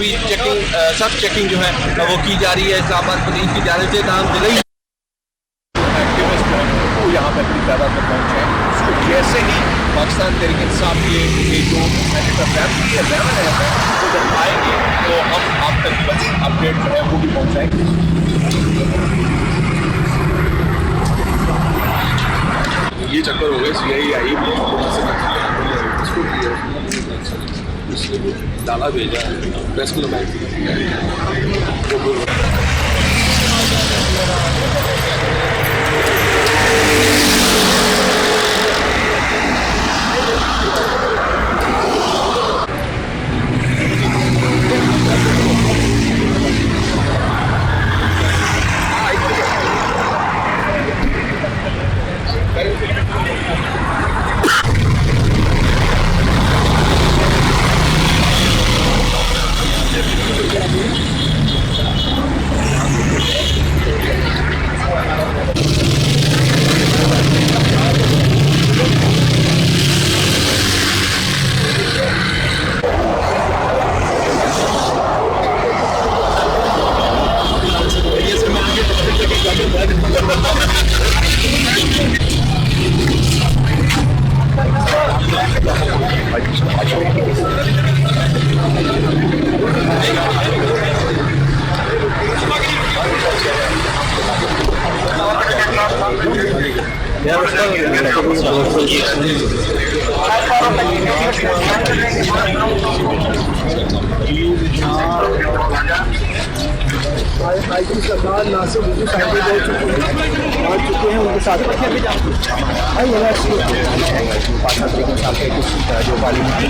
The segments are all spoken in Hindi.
अभी चेकिंग, सख्त चेकिंग जो है वो की जा रही है इस्लामाबाद पुलिस की जानिब से। तमाम जिले एक्टिविस्ट जो हैं वो यहाँ पे अपनी तादाद में पहुँचे हैं। उसको जैसे ही पाकिस्तान तहरीक इंसाफ के जो सेनेटर फैमिली है वो जब आएंगे तो हम आप तक मज़ीद अपडेट जो है वो भी पहुँचाएंगे। ये चक्कर हो गया CI आई डाला भेजा प्रेस क्लब आई। आईजी सरदार नासिर हुजूर साहिब आ चुके हैं, उनके साथ पाकिस्तान तहरीक इंसाफ के कुछ जो पार्लियामेंट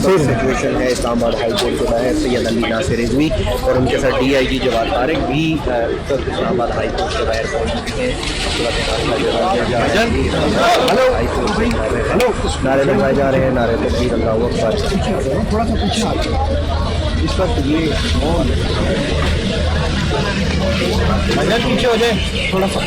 सिचुएशन है इस्लामाबाद हाई कोर्ट के बाहर सैयद अली नासिर रिजवी और उनके साथ DIG जवाद तारिक भी इस्लामाबाद हाई कोर्ट के बाहर पहुंच चुके हैं। हेलो नारे लगवाए जा रहे हैं, नारे तकबीर अल्लाहू अकबर। थोड़ा सा पीछे इस वक्त ये पीछे हो जाए थोड़ा सा।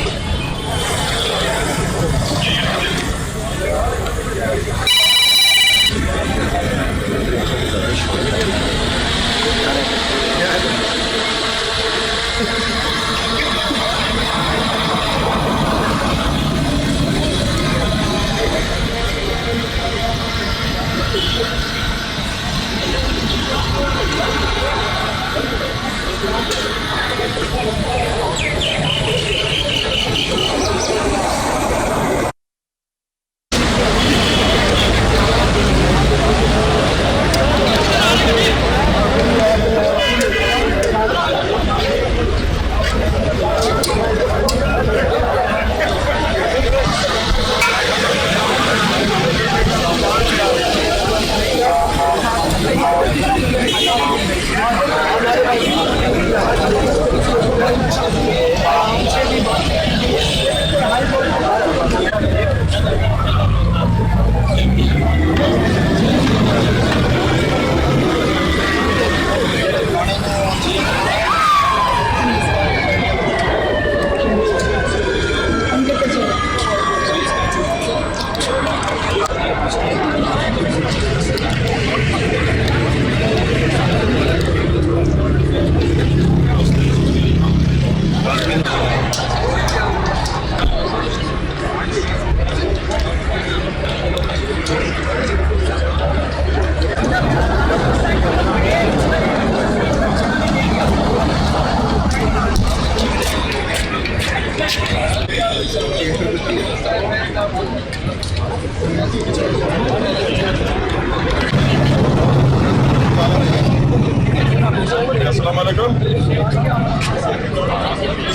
अस्सलाम वालेकुम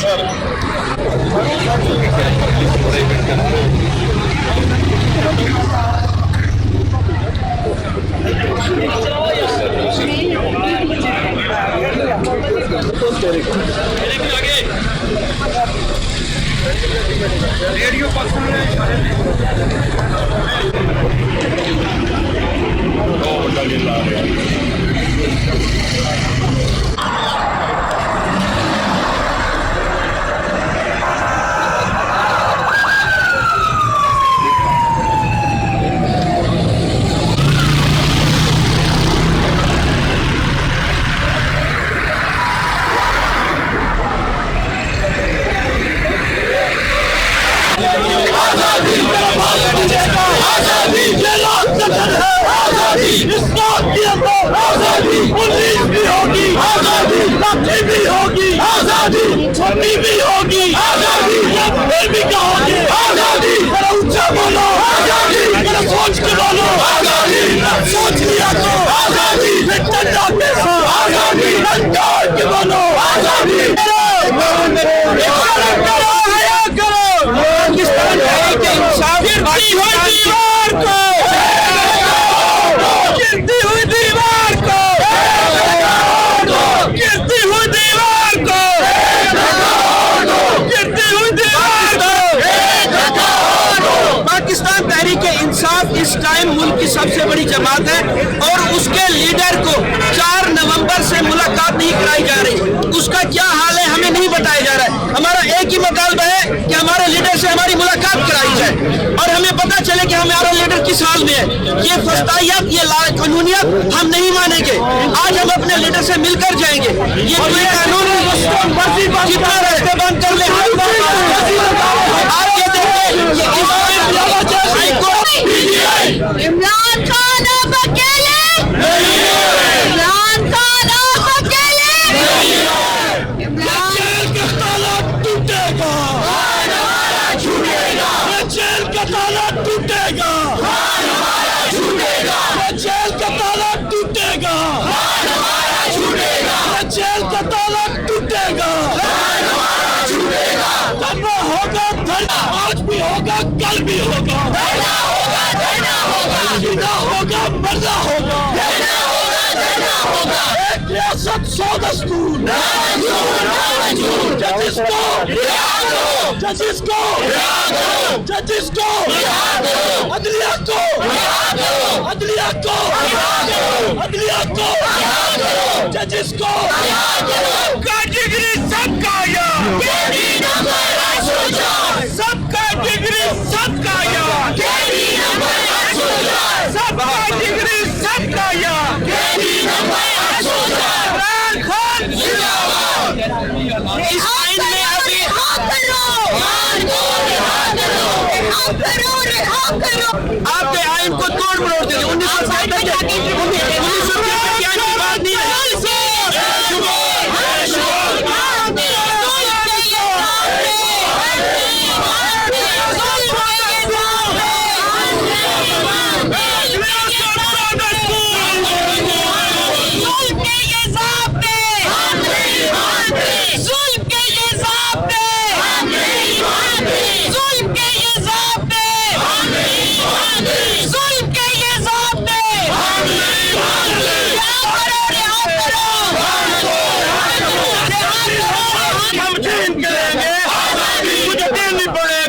सर। रेडियो छोटी भी होगी आजादी, फिर भी कहोगे आजादी। ऊंचा बोलो आजादी, सोच के बोलो आजादी। सोच लिया तो आजादी, आजादी। डर के बोलो आजादी। पाकिस्तान के इंसाफ गिरती हुई दीवार को, गिरती हुई दीवार को, गिरती हुई दीवार को, गिरती हुई दीवार को। पाकिस्तान तहरीक इंसाफ इस टाइम मुल्क की सबसे बड़ी जमात है और उसके लीडर को 4 नवंबर से मुलाकात नहीं कराई जा रही। उसका क्या हाल है हमें नहीं बताया जा रहा है। हमारा एक ही मुतालबा है कि हमारे लीडर से हमारी मुलाकात कराई जाए और हमें पता चले कि हमारा लीडर किस हाल में है। ये फस्तायत, ये कानूनियत हम नहीं मानेंगे। आज हम अपने लीडर से मिलकर जाएंगे। ये कोई कानून जितना रास्ते बंद कर ले आप ये देखें। इमरान खान अब अकेले नहीं है। इमरान खान अब अकेले नहीं है। जेल का ताला टूटेगा, छूटेगा। जेल का ताला टूटेगा, छूटेगा। जेल का ताला टूटेगा, छूटेगा। जेल का ताला टूटेगा, छूटेगा। धरना होगा, धरना आज भी होगा, कल भी होगा, धरना होगा, धरना होगा, जीना होगा, मरना होगा, धरना होगा, धरना होगा। एक रियासत 100 दस्तूर, जजिस को रिहा करो, जजिस को रिहा करो, जजिस को रिहा करो, अदलिया को रिहा करो, अदलिया को रिहा करो, अदलिया को रिहा करो, जजिस को रिहा करो। सबका डिग्री सबका यार, केडी नंबर 804, सबका डिग्री सबका यार, केडी नंबर 804, सबका डिग्री सबका यार, केडी नंबर 804। इमरान खान जिंदाबाद। इस आइन में अभी रिहा करो, रिहा करो, रिहा करो, रिहा करो। आपके आइन को तोड़ मरोड़ देंगे। 1960 की आइन की बात नहीं है। हम चेंज करेंगे, मुझे देनी पड़ेगी।